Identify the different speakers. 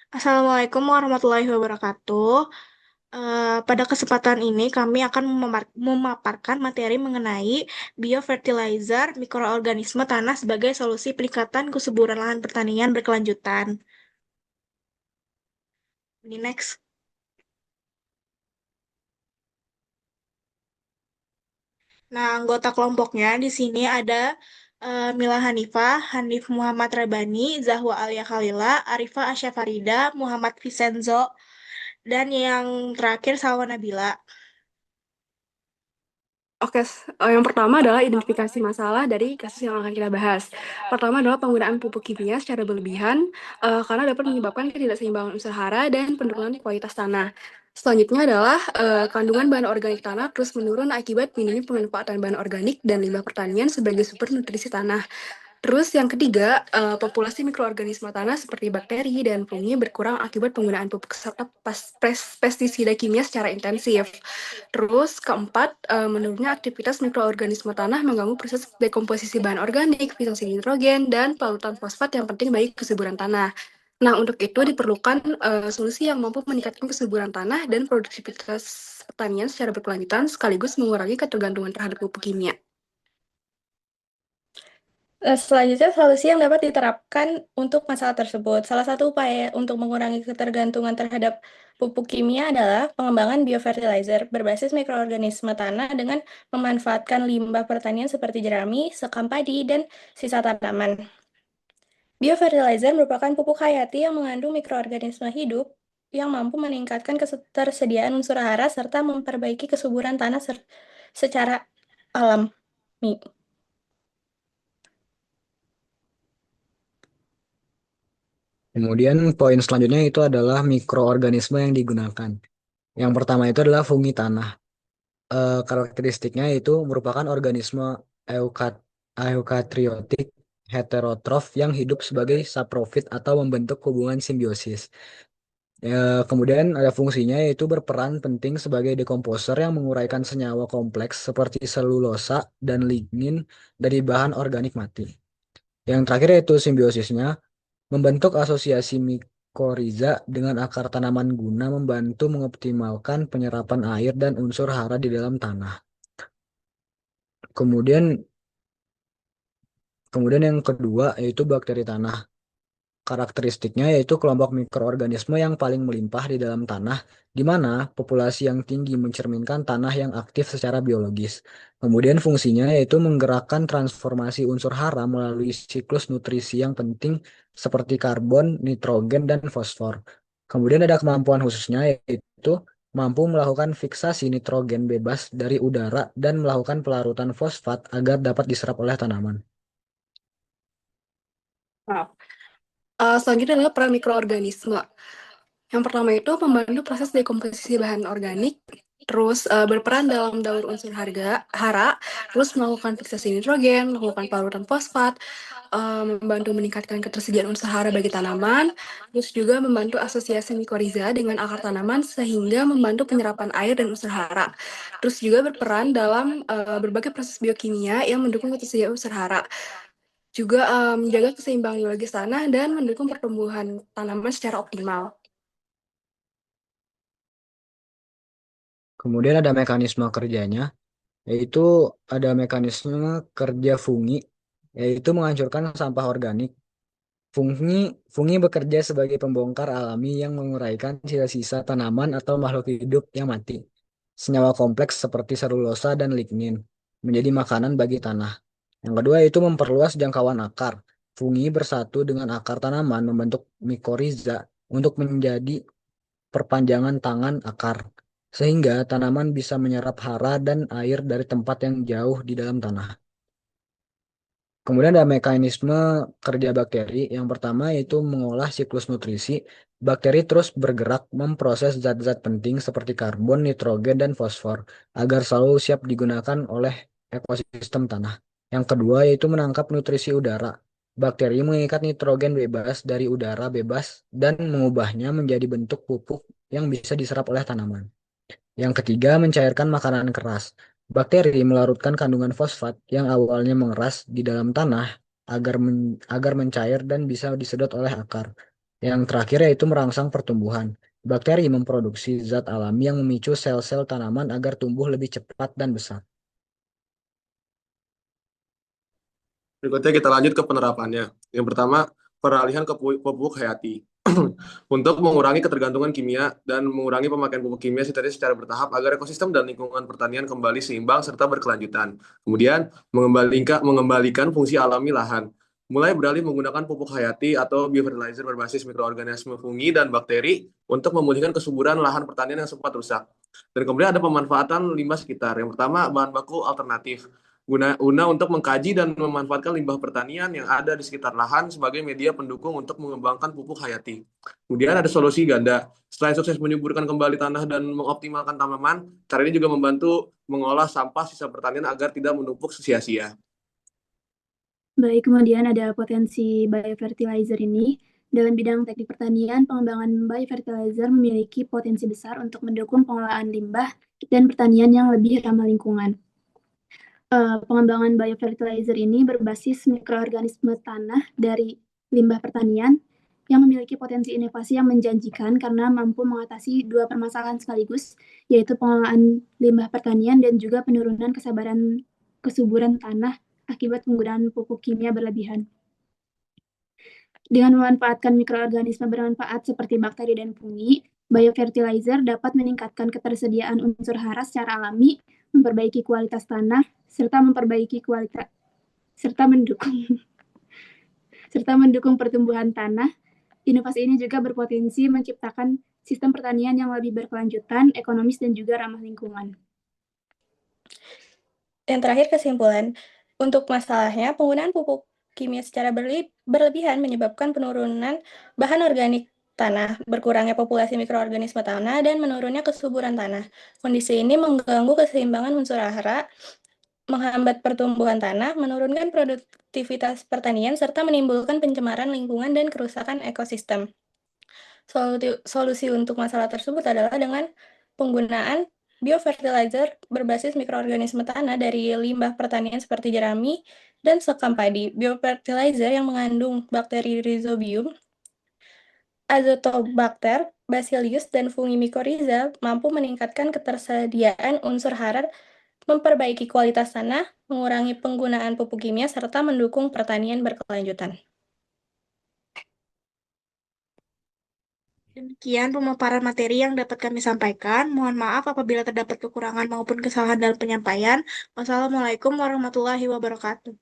Speaker 1: Assalamualaikum warahmatullahi wabarakatuh. Pada kesempatan ini kami akan memaparkan materi mengenai biofertilizer mikroorganisme tanah sebagai solusi peningkatan kesuburan lahan pertanian berkelanjutan. Ini next. Nah, anggota kelompoknya di sini ada Mila Hanifah, Hanif Muhammad Rabani, Zahwa Alia Khalila, Arifah Asyafarida, Muhammad Vicenzo, dan yang terakhir Salwa Nabila.
Speaker 2: Oke, yang pertama adalah identifikasi masalah dari kasus yang akan kita bahas. Pertama adalah penggunaan pupuk kimia secara berlebihan, karena dapat menyebabkan ketidakseimbangan unsur hara dan penurunan kualitas tanah. Selanjutnya adalah kandungan bahan organik tanah terus menurun akibat minimnya pemanfaatan bahan organik dan limbah pertanian sebagai sumber nutrisi tanah. Terus yang ketiga, populasi mikroorganisme tanah seperti bakteri dan fungi berkurang akibat penggunaan pupuk serta pestisida kimia secara intensif. Terus keempat, menurunnya aktivitas mikroorganisme tanah mengganggu proses dekomposisi bahan organik, fungsi nitrogen, dan polutan fosfat yang penting bagi kesuburan tanah. Nah, untuk itu diperlukan solusi yang mampu meningkatkan kesuburan tanah dan produktivitas pertanian secara berkelanjutan sekaligus mengurangi ketergantungan terhadap pupuk kimia.
Speaker 3: Selanjutnya, solusi yang dapat diterapkan untuk masalah tersebut. Salah satu upaya untuk mengurangi ketergantungan terhadap pupuk kimia adalah pengembangan biofertilizer berbasis mikroorganisme tanah dengan memanfaatkan limbah pertanian seperti jerami, sekam padi, dan sisa tanaman. Biofertilizer merupakan pupuk hayati yang mengandung mikroorganisme hidup yang mampu meningkatkan ketersediaan unsur hara serta memperbaiki kesuburan tanah secara alami.
Speaker 4: Kemudian poin selanjutnya itu adalah mikroorganisme yang digunakan. Yang pertama itu adalah fungi tanah. Karakteristiknya itu merupakan organisme eukaryotik heterotrof yang hidup sebagai saprofit atau membentuk hubungan simbiosis. Kemudian ada fungsinya yaitu berperan penting sebagai dekomposer yang menguraikan senyawa kompleks seperti selulosa dan lignin dari bahan organik mati. Yang terakhir yaitu simbiosisnya, membentuk asosiasi mikoriza dengan akar tanaman guna membantu mengoptimalkan penyerapan air dan unsur hara di dalam tanah. Kemudian kemudian yang kedua yaitu bakteri tanah. Karakteristiknya yaitu kelompok mikroorganisme yang paling melimpah di dalam tanah, di mana populasi yang tinggi mencerminkan tanah yang aktif secara biologis. Kemudian fungsinya yaitu menggerakkan transformasi unsur hara melalui siklus nutrisi yang penting seperti karbon, nitrogen, dan fosfor. Kemudian ada kemampuan khususnya yaitu mampu melakukan fiksasi nitrogen bebas dari udara dan melakukan pelarutan fosfat agar dapat diserap oleh tanaman.
Speaker 2: Nah, selanjutnya adalah peran mikroorganisme. Yang pertama itu membantu proses dekomposisi bahan organik, terus berperan dalam daur unsur hara, terus melakukan fiksasi nitrogen, melakukan pelarutan fosfat, membantu meningkatkan ketersediaan unsur hara bagi tanaman, terus juga membantu asosiasi mikoriza dengan akar tanaman sehingga membantu penyerapan air dan unsur hara. Terus juga berperan dalam berbagai proses biokimia yang mendukung ketersediaan unsur hara. Juga menjaga keseimbangan biologis tanah dan mendukung pertumbuhan tanaman secara optimal.
Speaker 4: Kemudian ada mekanisme kerjanya, yaitu ada mekanisme kerja fungi, yaitu menghancurkan sampah organik. Fungi, fungi bekerja sebagai pembongkar alami yang menguraikan sisa-sisa tanaman atau makhluk hidup yang mati. Senyawa kompleks seperti selulosa dan lignin menjadi makanan bagi tanah. Yang kedua itu memperluas jangkauan akar. Fungi bersatu dengan akar tanaman membentuk mikoriza untuk menjadi perpanjangan tangan akar, sehingga tanaman bisa menyerap hara dan air dari tempat yang jauh di dalam tanah. Kemudian ada mekanisme kerja bakteri. Yang pertama yaitu mengolah siklus nutrisi. Bakteri terus bergerak memproses zat-zat penting seperti karbon, nitrogen, dan fosfor agar selalu siap digunakan oleh ekosistem tanah. Yang kedua yaitu menangkap nutrisi udara. Bakteri mengikat nitrogen bebas dari udara bebas dan mengubahnya menjadi bentuk pupuk yang bisa diserap oleh tanaman. Yang ketiga, mencairkan makanan keras. Bakteri melarutkan kandungan fosfat yang awalnya mengeras di dalam tanah agar mencair dan bisa disedot oleh akar. Yang terakhir yaitu merangsang pertumbuhan. Bakteri memproduksi zat alami yang memicu sel-sel tanaman agar tumbuh lebih cepat dan besar.
Speaker 5: Berikutnya kita lanjut ke penerapannya. Yang pertama, peralihan ke pupuk hayati. Untuk mengurangi ketergantungan kimia dan mengurangi pemakaian pupuk kimia secara bertahap agar ekosistem dan lingkungan pertanian kembali seimbang serta berkelanjutan. Kemudian, mengembalikan fungsi alami lahan. Mulai beralih menggunakan pupuk hayati atau biofertilizer berbasis mikroorganisme fungi dan bakteri untuk memulihkan kesuburan lahan pertanian yang sempat rusak. Dan kemudian ada pemanfaatan limbah sekitar. Yang pertama, bahan baku alternatif guna untuk mengkaji dan memanfaatkan limbah pertanian yang ada di sekitar lahan sebagai media pendukung untuk mengembangkan pupuk hayati. Kemudian ada solusi ganda. Selain sukses menyuburkan kembali tanah dan mengoptimalkan tanaman, cara ini juga membantu mengolah sampah sisa pertanian agar tidak menumpuk sia-sia.
Speaker 6: Baik, kemudian ada potensi biofertilizer ini. Dalam bidang teknik pertanian, pengembangan biofertilizer memiliki potensi besar untuk mendukung pengolahan limbah dan pertanian yang lebih ramah lingkungan. Pengembangan biofertilizer ini berbasis mikroorganisme tanah dari limbah pertanian yang memiliki potensi inovasi yang menjanjikan karena mampu mengatasi dua permasalahan sekaligus, yaitu pengolahan limbah pertanian dan juga penurunan kesuburan tanah akibat penggunaan pupuk kimia berlebihan. Dengan memanfaatkan mikroorganisme bermanfaat seperti bakteri dan fungi, biofertilizer dapat meningkatkan ketersediaan unsur hara secara alami, memperbaiki kualitas tanah, serta mendukung pertumbuhan tanah. Inovasi ini juga berpotensi menciptakan sistem pertanian yang lebih berkelanjutan, ekonomis, dan juga ramah lingkungan.
Speaker 3: Yang terakhir kesimpulan, untuk masalahnya penggunaan pupuk kimia secara berlebihan menyebabkan penurunan bahan organik tanah, berkurangnya populasi mikroorganisme tanah, dan menurunnya kesuburan tanah. Kondisi ini mengganggu keseimbangan unsur hara, menghambat pertumbuhan tanah, menurunkan produktivitas pertanian, serta menimbulkan pencemaran lingkungan dan kerusakan ekosistem. Solusi untuk masalah tersebut adalah dengan penggunaan biofertilizer berbasis mikroorganisme tanah dari limbah pertanian seperti jerami dan sekam padi. Biofertilizer yang mengandung bakteri Rhizobium, Azotobacter, Bacillus, dan fungi mycorrhiza mampu meningkatkan ketersediaan unsur hara, memperbaiki kualitas tanah, mengurangi penggunaan pupuk kimia, serta mendukung pertanian berkelanjutan.
Speaker 1: Demikian pemaparan materi yang dapat kami sampaikan. Mohon maaf apabila terdapat kekurangan maupun kesalahan dalam penyampaian. Wassalamualaikum warahmatullahi wabarakatuh.